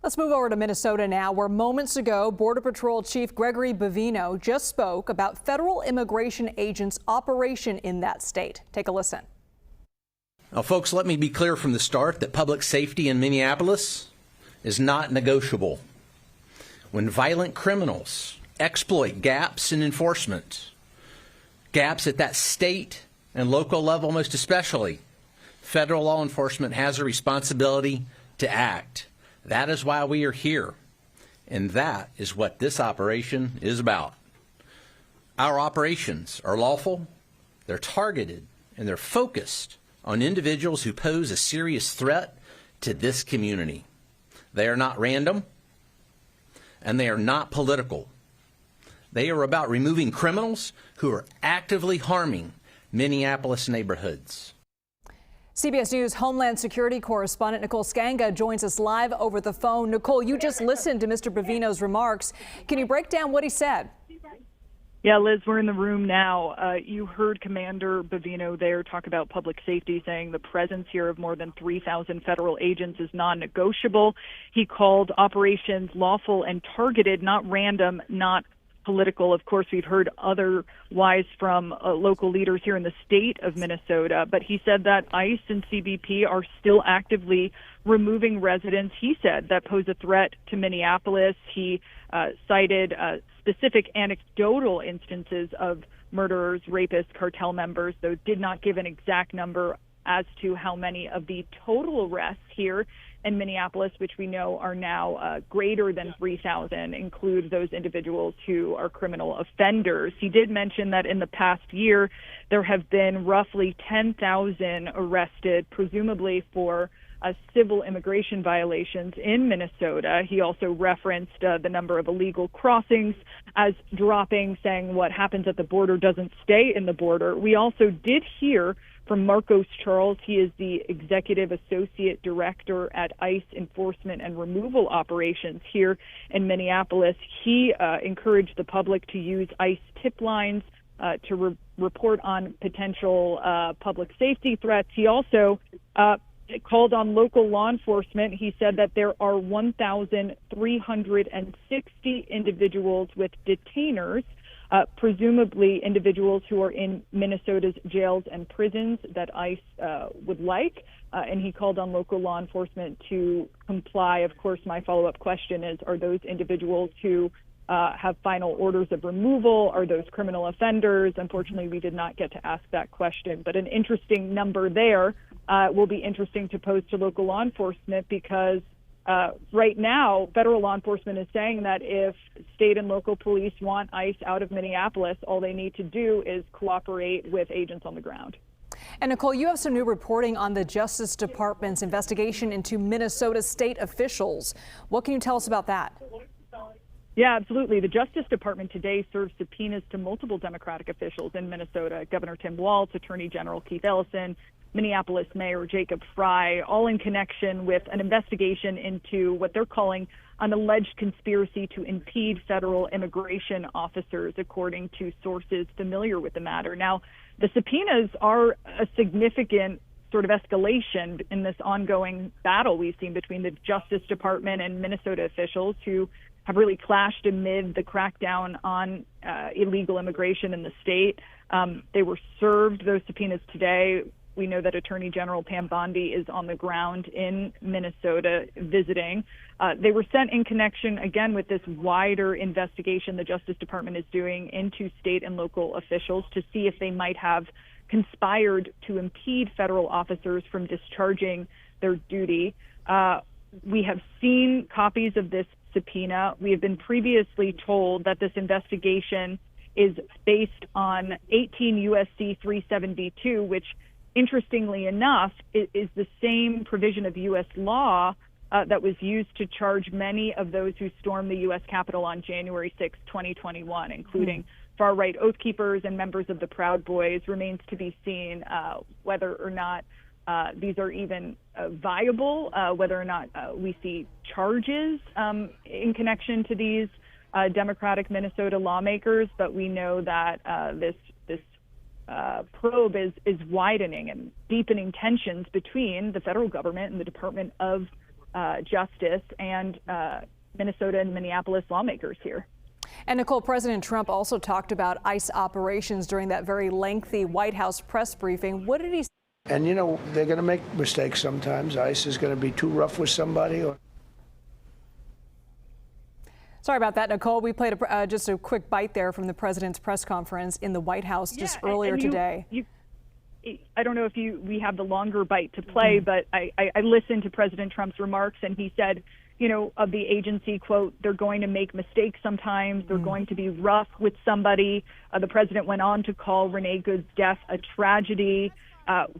Let's move over to Minnesota now, where moments ago, Border Patrol Chief Gregory Bovino just spoke about federal immigration agents' operation in that state. Take a listen. Now, folks, let me be clear from the start that public safety in Minneapolis is not negotiable. When violent criminals exploit gaps in enforcement, gaps at that state and local level most especially, federal law enforcement has a responsibility to act. That is why we are here, and that is what this operation is about. Our operations are lawful, they're targeted, and they're focused on individuals who pose a serious threat to this community. They are not random, and they are not political. They are about removing criminals who are actively harming Minneapolis neighborhoods. CBS News Homeland Security correspondent Nicole Sganga joins us live over the phone. Nicole, you just listened to Mr. Bovino's remarks. Can you break down what he said? Yeah, Liz, we're in the room now. You heard Commander Bovino there talk about public safety, saying the presence here of more than 3,000 federal agents is non-negotiable. He called operations lawful and targeted, not random, not political. Of course, we've heard otherwise from local leaders here in the state of Minnesota, but he said that ICE and CBP are still actively removing residents, he said, that pose a threat to Minneapolis. He cited specific anecdotal instances of murderers, rapists, cartel members, though did not give an exact number as to how many of the total arrests here in Minneapolis, which we know are now greater than 3,000, include those individuals who are criminal offenders. He did mention that in the past year, there have been roughly 10,000 arrested, presumably for civil immigration violations in Minnesota. He also referenced the number of illegal crossings as dropping, saying what happens at the border doesn't stay in the border. We also did hear from Marcos Charles. He is the Executive Associate Director at ICE Enforcement and Removal Operations here in Minneapolis. He encouraged the public to use ICE tip lines to report on potential public safety threats. He also called on local law enforcement. He said that there are 1,360 individuals with detainers, presumably individuals who are in Minnesota's jails and prisons that ICE would like. And he called on local law enforcement to comply. Of course, my follow-up question is, are those individuals who have final orders of removal? Are those criminal offenders? Unfortunately, we did not get to ask that question. But an interesting number there will be interesting to pose to local law enforcement, because right now, federal law enforcement is saying that if state and local police want ICE out of Minneapolis, all they need to do is cooperate with agents on the ground. And Nicole, you have some new reporting on the Justice Department's investigation into Minnesota state officials. What can you tell us about that? Yeah, absolutely. The Justice Department today served subpoenas to multiple Democratic officials in Minnesota: Governor Tim Walz, Attorney General Keith Ellison, Minneapolis Mayor Jacob Frey, all in connection with an investigation into what they're calling an alleged conspiracy to impede federal immigration officers, according to sources familiar with the matter. Now, the subpoenas are a significant sort of escalation in this ongoing battle we've seen between the Justice Department and Minnesota officials, who have really clashed amid the crackdown on illegal immigration in the state. They were served those subpoenas today. We know that Attorney General Pam Bondi is on the ground in Minnesota visiting. They were sent in connection, again, with this wider investigation the Justice Department is doing into state and local officials to see if they might have conspired to impede federal officers from discharging their duty. We have seen copies of this subpoena. We have been previously told that this investigation is based on 18 U.S.C. 372, which, interestingly enough, is the same provision of U.S. law that was used to charge many of those who stormed the U.S. Capitol on January 6, 2021, including far-right Oath Keepers and members of the Proud Boys. Remains to be seen whether or not these are even viable, whether or not we see charges in connection to these Democratic Minnesota lawmakers. But we know that this probe is widening and deepening tensions between the federal government and the Department of justice and Minnesota and Minneapolis lawmakers here. And Nicole, President Trump also talked about ICE operations during that very lengthy White House press briefing. What did he say? And, you know, they're going to make mistakes sometimes. ICE is going to be too rough with somebody. Sorry about that, Nicole. We played just a quick bite there from the president's press conference in the White House just earlier today. I don't know if we have the longer bite to play, but I listened to President Trump's remarks, and he said, you know, of the agency, quote, they're going to make mistakes sometimes. They're going to be rough with somebody. The president went on to call Renee Good's death a tragedy.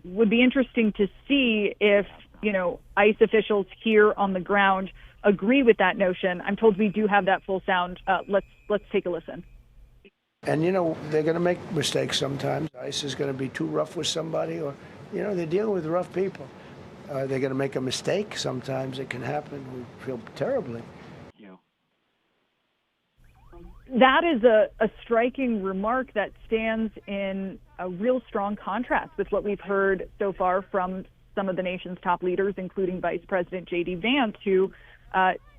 Would be interesting to see if, you know, ICE officials here on the ground agree with that notion. I'm told we do have that full sound. Let's take a listen. And, you know, they're going to make mistakes sometimes. ICE is going to be too rough with somebody, or, you know, they're dealing with rough people. They're going to make a mistake sometimes. It can happen. We feel terribly. That is a striking remark that stands in a real strong contrast with what we've heard so far from some of the nation's top leaders, including Vice President J.D. Vance, who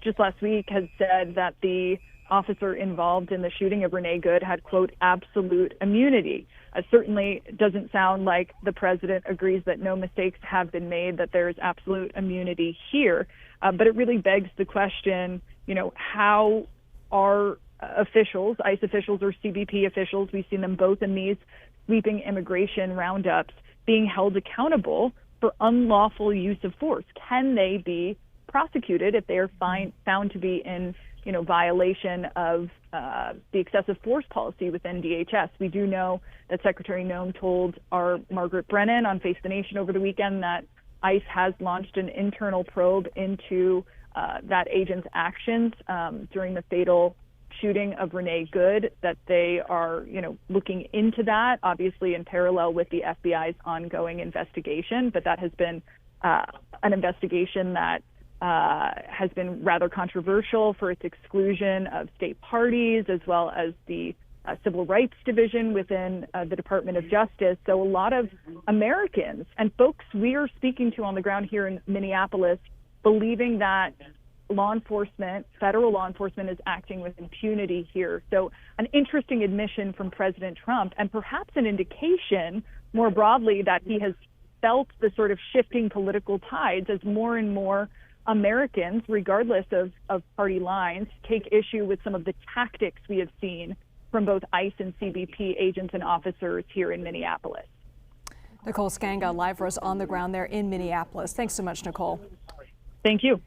just last week has said that the officer involved in the shooting of Renee Good had, quote, absolute immunity. Certainly doesn't sound like the president agrees that no mistakes have been made, that there's absolute immunity here. But it really begs the question, you know, how are officials, ICE officials or CBP officials, we've seen them both in these sweeping immigration roundups, being held accountable for unlawful use of force? Can they be prosecuted if they are found to be in, you know, violation of the excessive force policy within DHS? We do know that Secretary Noem told our Margaret Brennan on Face the Nation over the weekend that ICE has launched an internal probe into that agent's actions during the fatal shooting of Renee Good, that they are, you know, looking into that, obviously in parallel with the FBI's ongoing investigation. But that has been an investigation that has been rather controversial for its exclusion of state parties, as well as the Civil Rights Division within the Department of Justice. So a lot of Americans and folks we are speaking to on the ground here in Minneapolis believing that law enforcement, federal law enforcement, is acting with impunity here. So an interesting admission from President Trump, and perhaps an indication more broadly that he has felt the sort of shifting political tides as more and more Americans, regardless of party lines, take issue with some of the tactics we have seen from both ICE and CBP agents and officers here in Minneapolis. Nicole Sganga live for us on the ground there in Minneapolis. Thanks so much, Nicole. Thank you.